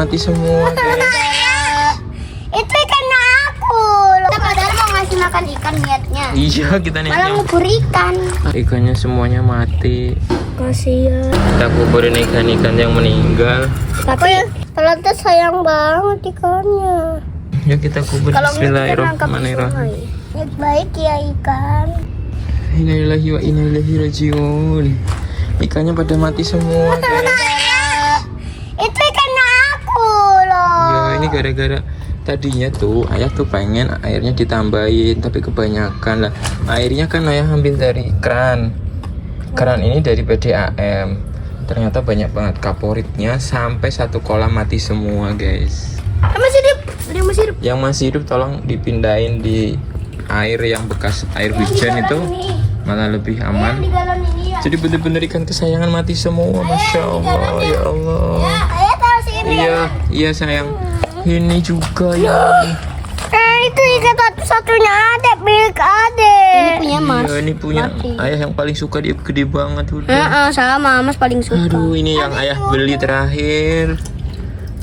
Mati semua guys. Itu karena aku. Kita padahal mau ngasih makan ikan niatnya. Iya kita Malah niatnya. ngubur ikan. Ikannya semuanya mati. Kasihan. Kita kuburin ikan-ikan yang meninggal. Tapi ternyata sayang banget ikannya. Ya kita kubur. Kalau nggak kita nangkap di Bismillahirrahmanirrahim. sungai. Baik ya ikan. Innalillahi wa inna ilaihi rajiun. Ikannya pada mati semua guys. Itu karena aku loh. Ya ini gara-gara tadinya tuh ayah tuh pengen airnya ditambahin, tapi kebanyakan lah. Airnya kan ayah ambil dari keran. Keran ini dari PDAM. Ternyata banyak banget kaporitnya sampai satu kolam mati semua guys. Masih hidup. Ada yang masih hidup. Yang masih hidup tolong dipindahin di air yang bekas air hujan itu, malah lebih aman. Di galon ini ya. Jadi bener-bener ikan kesayangan mati semua. Masya Allah, ya Allah. Ayah tahu sini. Iya sayang. Ini juga ya. Itu ikan satu-satunya ada milik adek. Ini punya mas. Iya, ini punya ayah yang paling suka, dia gede banget udah. Sama mas paling suka. Aduh, ini yang ayah beli terakhir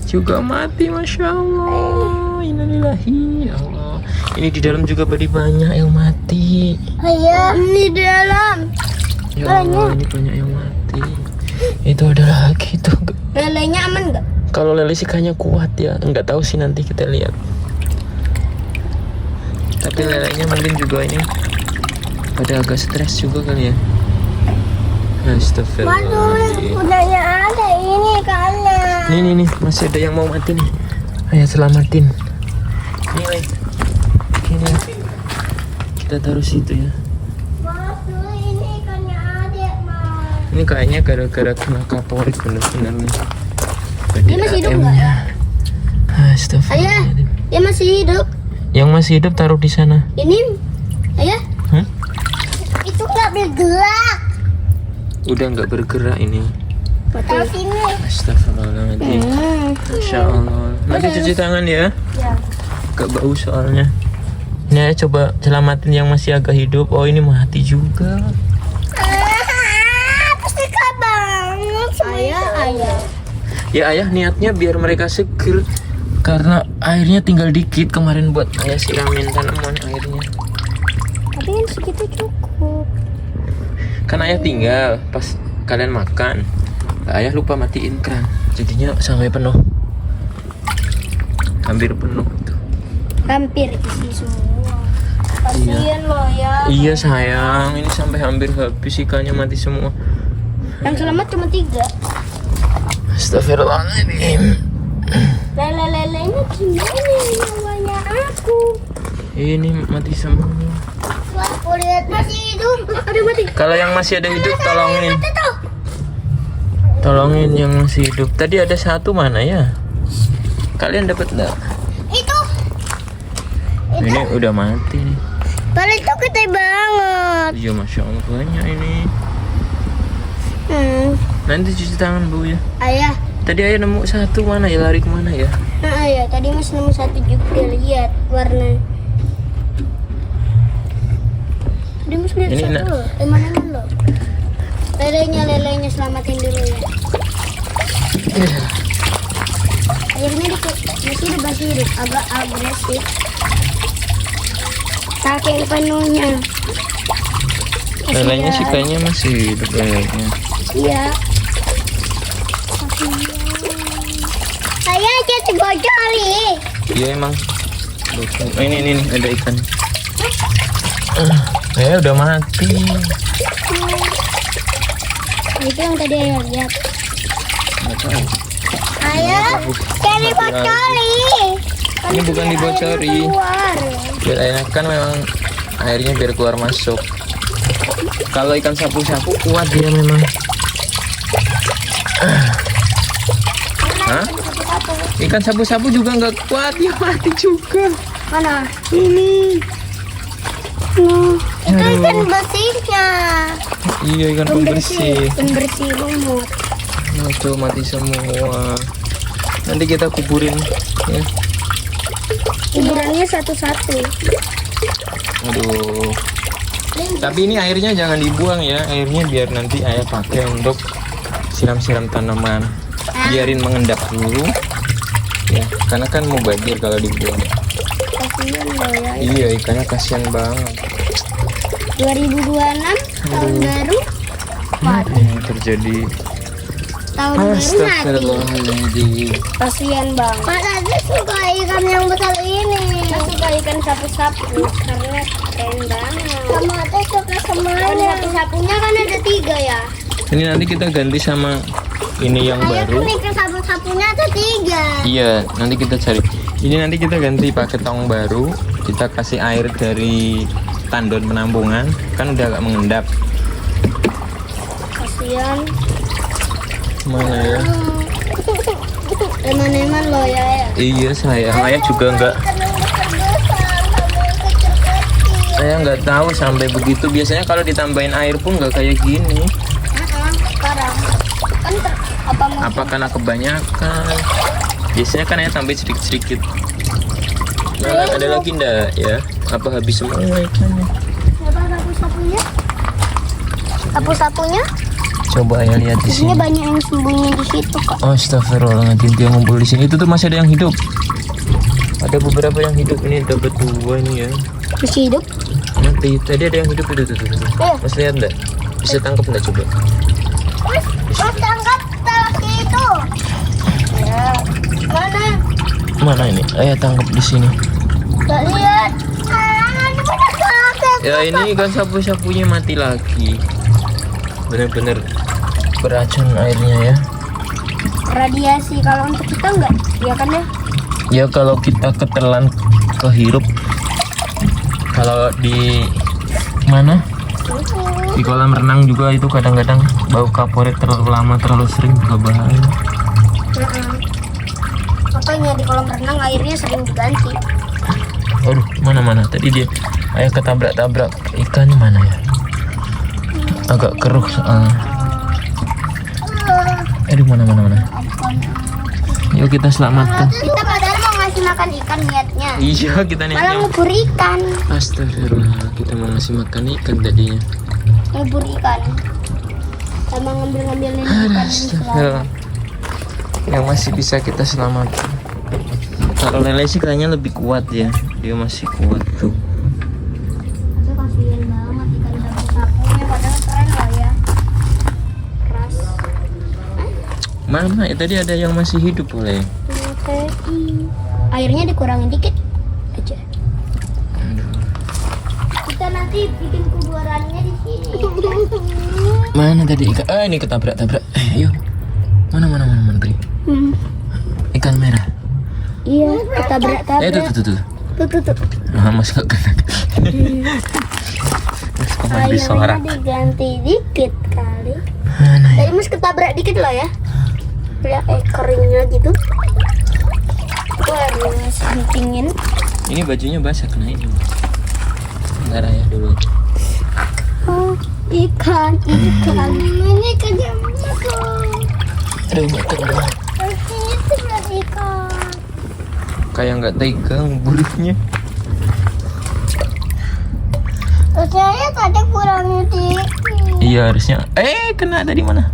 juga mati, masya Allah. Innalillahi, ya Allah. Ini di dalam juga banyak yang mati. Ayah, ini di dalam. Ya Allah, ini banyak yang mati. Itu ada lagi tuh. Lelenya aman nggak? Kalau lele sih kayaknya kuat ya. Enggak tahu sih, nanti kita lihat. Tapi lelenya mungkin juga ini pada agak stres juga kali ya. Astagfirullahaladzim. Udahnya ada ini karena. Nih, masih ada yang mau mati nih. Ayo selamatin. Nih, ini kita taruh situ ya. Mas, ini ikannya adek mas. Ini kayaknya gara-gara kena kaporit bener-bener nih. Dia masih hidup nggak ya? Astagfirullahaladzim. Dia masih hidup. Yang masih hidup taruh di sana. Ini, ayah. Hah? Itu nggak bergerak. Udah nggak bergerak ini. Taruh sini. Astagfirullahaladzim. Masya Allah. Nanti cuci tangan ya. Ya. Gak bau soalnya. Ini aja coba selamatin yang masih agak hidup. Oh ini mati juga. Suka banget. Ayah. Ya ayah niatnya biar mereka seger. Karena airnya tinggal dikit. Kemarin buat ayah siramin tanaman airnya. Tapi kan segitu cukup. Kan ayah tinggal pas kalian makan. Ayah lupa matiin keran. Jadinya sampai penuh. Hampir penuh tuh. Hampir isi semua. Kasian loh ya. Iya sayang, ini sampai hampir habis ikannya mati semua. Yang selamat cuma 3. Astagfirullahaladzim. Lele-lelenya gimana namanya aku? Ini mati semua. Aku lihat masih hidup. Ada mati. Kalau yang masih ada hidup tolongin. Tolongin yang masih hidup. Tadi ada satu, mana ya? Kalian dapat enggak? Itu. Ini udah mati nih. Paling itu gede banget. Iya masya Allah banyak ini. Hmm. Nanti cuci tangan bu ya. Ayah. Tadi ayah nemu satu, mana ya, lari kemana ya? Nah, ayah tadi masih nemu 1 juga, lihat warna. Dia masih lihat Ini satu enak. loh. Mana lo? Lelenya selamatin dulu ya. Airnya masih hidup, agak agresif. Saking penuhnya. Lelenya sih kayaknya masih hidup lelenya. Iya. Saya jadi bocori. Iya emang. Oh, ini ada ikan. Ya udah mati. Itu yang tadi ayah lihat. Nggak tahu. Ayah, cari bocori. Ini bukan dibocori. Keluar. Biar enak kan, memang airnya biar keluar masuk. Kalau ikan sapu-sapu kuat dia memang. Hah? Ikan sapu-sapu juga nggak kuat, dia mati juga. Mana? Ini. Itu ikan bersihnya. Iya ikan pembersih. Pembersih lumut. Nah, tuh mati semua. Nanti kita kuburin ya. Kuburannya satu-satu. Aduh. Tapi ini airnya jangan dibuang ya. Airnya biar nanti ayah pakai untuk siram-siram tanaman. Biarin mengendap dulu. karena kan mau banjir kalau dibuang. Kasihan loh ya. Iya, ikannya kasihan banget. 2026 tahun baru mati. Terjadi. Tahun baru mati. Astagfirullahaladzim. Kasihan banget. Pak Aziz suka ikan yang besar ini. Saya suka ikan sapu-sapu karena keren banget. Kamu ada suka semuanya. Sapu-sapunya kan ada 3 ya. Ini nanti kita ganti sama ini yang baru. Ikan sapu-sapunya ada 3. Iya, nanti kita cari. Ini nanti kita ganti pakai tong baru. Kita kasih air dari tandon penampungan. Kan udah agak mengendap. Kasihan. Mana ya? Eman-eman loh ya. Iya, saya juga nggak tahu sampai begitu. Biasanya kalau ditambahin air pun nggak kayak gini. Sekarang kan Apa karena kebanyakan? Biasanya kan ya tambahin sedikit-sedikit. Nah, ada lagi ndak ya? Apa habis semua ikannya? apa sapu-sapunya? Sapu-sapunya? Coba ya lihat di Ini sini. banyak yang sembunyi di situ kok. Astagfirullahaladzim, dia ngumpul di sini. Itu tuh masih ada yang hidup. Ada beberapa yang hidup, ini dapat 2 nih ya. Masih hidup? Mati. Tadi ada yang hidup itu tuh. Iya. Mas lihat enggak? Bisa tangkap enggak coba? Mas tangkap lagi itu. Ya. Mana? Mana ini? Ayo tangkap di sini. Gak lihat. Ini banyak banget. Ya ini kan sapu-sapunya mati lagi. Bener-bener beracun airnya ya. Radiasi kalau untuk kita enggak, ya kan ya? Ya kalau kita ketelan kehirup. Kalau di mana? Di kolam renang juga itu kadang-kadang bau kaporit terlalu lama, terlalu sering juga bahaya. Makanya di kolam renang airnya sering diganti. Aduh, mana tadi dia ayah ketabrak-tabrak ikannya mana ya? Agak keruh soalnya. Aduh, mana. Yuk kita selamatkan. Kita padahal mau ngasih makan ikan niatnya. Iya, kita Malah niatnya. ngubur ikan. Astagfirullah, kita mau ngasih makan ikan tadinya. Ngubur ikan. Sama ngambil-ngambilin ikan yang Astagfirullah. Yang masih bisa kita selamatkan. Kalau lele sih kayaknya lebih kuat ya. Dia masih kuat tuh. Itu kasihan banget ikan sapu-sapunya padahal keren lah ya. Keras. Mana? Tadi ada yang masih hidup boleh. Airnya dikurangin dikit aja. Kita nanti bikin kuburannya di sini. Mana tadi ikan? Ini ketabrak-tabrak. Yuk. Mana tadi? Ikan merah. Iya, ketabrak-tabrak. Tuh. Tuh. Mas gak kena. Mas kembali suara. Ayamnya diganti dikit kali. Mana ya? Tadi mas ketabrak dikit loh ya. Lihat ekornya gitu. Itu airnya masih dingin. Ini bajunya basah kena ini. Bentar ya dulu. Oh, ikan. Ini ikan yang makan. Aduh, nggak terbang. Itu berarti ikan. Kayak nggak tega nguburinnya. Saya tadi kurangnya dikit. Iya harusnya. Kena tadi mana?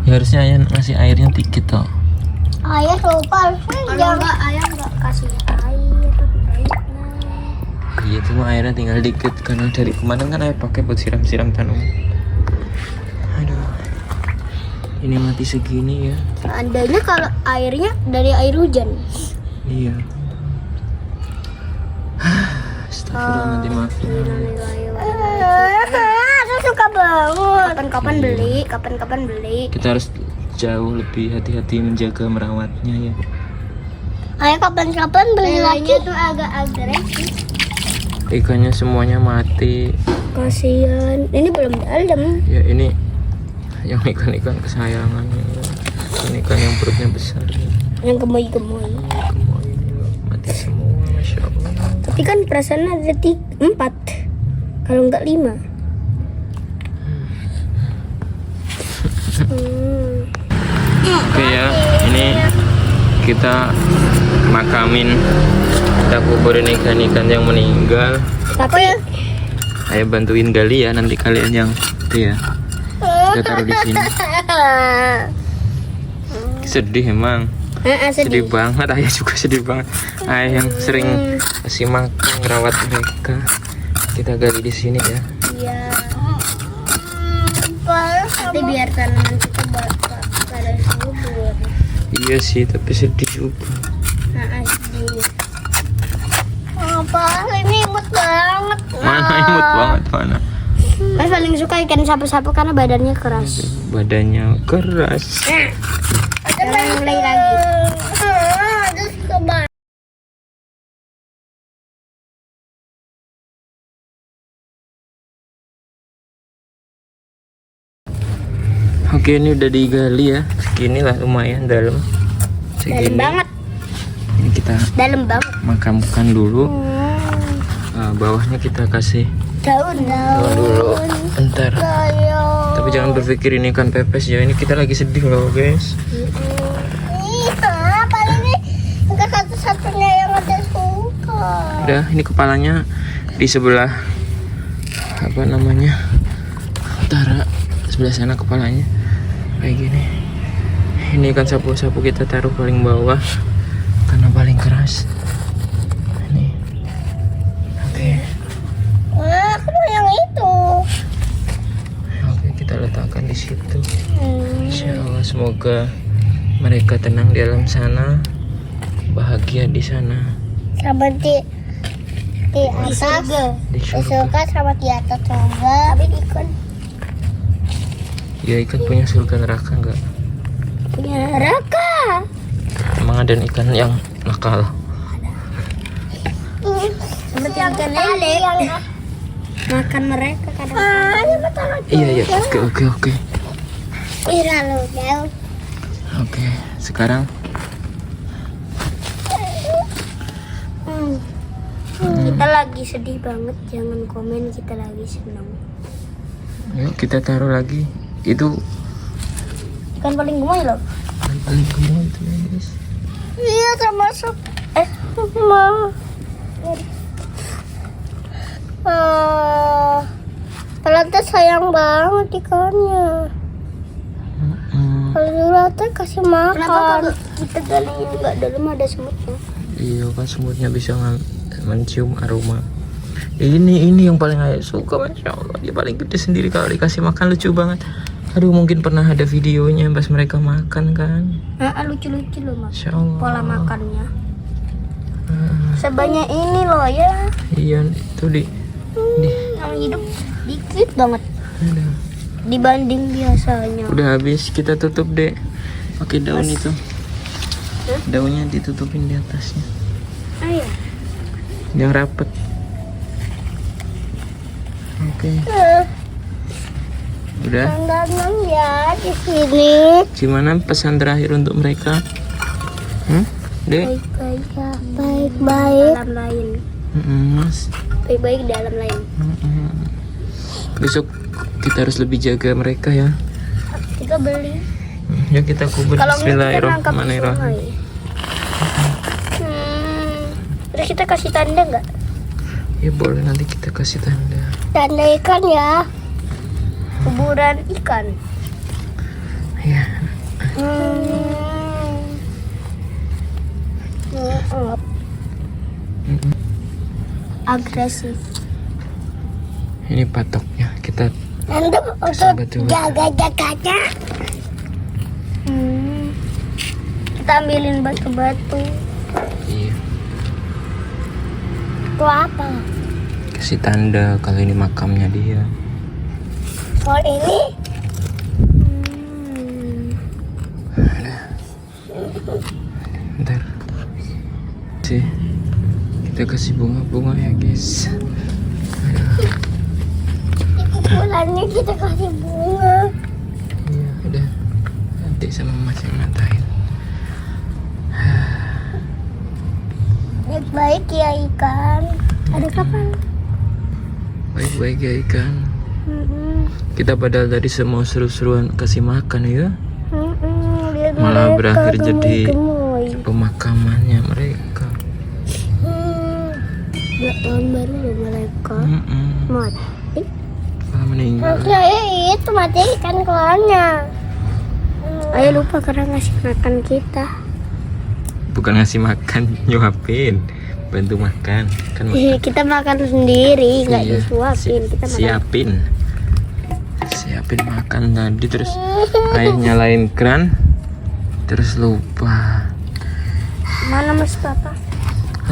Ya harusnya ayah ngasih airnya dikit toh. Ayah lupa. Kalau enggak ayah enggak kasih air. Iya cuma airnya tinggal dikit karena dari kemarin kan ayah pakai buat siram-siram tanaman. Aduh. Ini mati segini ya. Seandainya kalau airnya dari air hujan. Iya. Astagfirullah, nanti maafin. Aku suka banget. Kapan-kapan beli. Kita harus jauh lebih hati-hati menjaga merawatnya ya. Ayah kapan-kapan beli lagi. Itu agak agresif. Ikannya semuanya mati. Kasihan. Ini belum dalam. Ya ini yang ikan-ikan kesayangannya ya. Ikan yang perutnya besar ya. Yang gemoy-gemoy. Gemoy juga mati semua, Masya Allah. Tapi kan perasaan ada 4. Kalau enggak 5. Oke ya, ini kita makamin, kita kuburin ikan-ikan yang meninggal. Tapi Ayo bantuin gali ya, nanti kalian yang itu ya. Kita taruh di sini. Sedih emang. Sedih banget, ayah juga sedih banget. Ayah yang sering kasih makan, ngerawat mereka. Kita gali di sini ya. Iya. Nanti biar tanaman kita pada subur. Iya sih, tapi sedih juga. Sedih. Apa? Ini imut banget. Mana imut banget mana? Mas paling suka ikan sapu-sapu karena badannya keras. Badannya keras. Jangan mulai lagi. Terus coba. Oke, ini udah digali ya. Segini lah, lumayan dalam. Dalam banget. Ini kita Dalam banget. makamkan dulu. Bawahnya kita kasih daun dulu. Entar. Tapi jangan berpikir ini ikan pepes ya. Ini kita lagi sedih loh guys. Paling ini enggak satu-satunya yang ada suka. Udah, ini kepalanya di sebelah apa namanya? Utara. Sebelah sana kepalanya. Kayak gini. Ini ikan sapu-sapu kita taruh paling bawah karena paling keras. Ini. Oke. Aku mau yang itu. Oke, kita letakkan di situ. Insya Allah semoga mereka tenang di alam sana, bahagia di sana. Sama di atas. Di Di surga. surga sama di atas surga. Tapi ikan Ya, ikan punya surga neraka enggak? punya neraka. Emang ada ikan yang nakal? Seperti ikan lele. Makan mereka kadang-kadang. Iya, oke. Lalu jauh. Oke, sekarang Kita lagi sedih banget, jangan komen kita lagi senang. yuk kita taruh lagi. Itu Ikan paling gemoy loh. paling gemuk itu ya guys. Iya, termasuk. Mau. Pelante sayang banget ikannya. Kalau Pelante kasih makan. Kenapa kita gali nggak dalam ada semutnya? Iya kan, semutnya bisa mencium aroma. Ini yang paling ayah suka, masya Allah. Dia paling gede sendiri kalau dikasih makan, lucu banget. Aduh, mungkin pernah ada videonya pas mereka makan kan. Lucu-lucu loh mas. Masya Allah. Pola makannya. Sebanyak ini loh ya. Iya, itu di Yang hidup dikit banget ada. dibanding biasanya. Udah habis, kita tutup deh pakai daun itu. Daunnya ditutupin di atasnya. Iya. Yang rapet. Oke. Udah. Tanam ya di sini. Gimana pesan terakhir untuk mereka? Dek? Baik-baik ya. Baik-baik. Dalam lain. Mas. Baik-baik dalam lain. Besok kita harus lebih jaga mereka ya. Kita beli. Ya kita kubur. Kalau nggak kita nangkap di Bismillahirrahmanirrahim. sungai. Terus kita kasih tanda nggak? Ya boleh, nanti kita kasih tanda. Tanda ikan ya. Kuburan ikan. Ya. Agresif. Ini patoknya, kita Untuk batu-batu. jaga-jaganya. Kita ambilin batu-batu. Iya. Itu apa? Kasih tanda kalau ini makamnya dia. Kalau ini? Ntar sih kita kasih bunga-bunga ya guys. Bulannya kita kasih bunga. Iya udah, nanti sama mas yang nantain. Baik-baik ya ikan. Ada kapal. Baik-baik ya ikan. Kita padahal tadi semua seru-seruan kasih makan ya, malah berakhir jadi pemakamannya mereka. Tahun baru loh mereka. Mati. Malah meninggal. Harusnya itu mati ikan kelarnya. Ayah lupa karena ngasih makan kita. Bukan ngasih makan, nyuapin, bantu makan kan makan. Kita makan sendiri, nggak Iya, disuapin. Kita makan. siapin makan tadi, terus ayah nyalain keran terus lupa. Mana Mas Papa?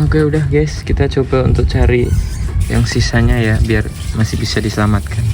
Oke udah guys, kita coba untuk cari yang sisanya ya biar masih bisa diselamatkan.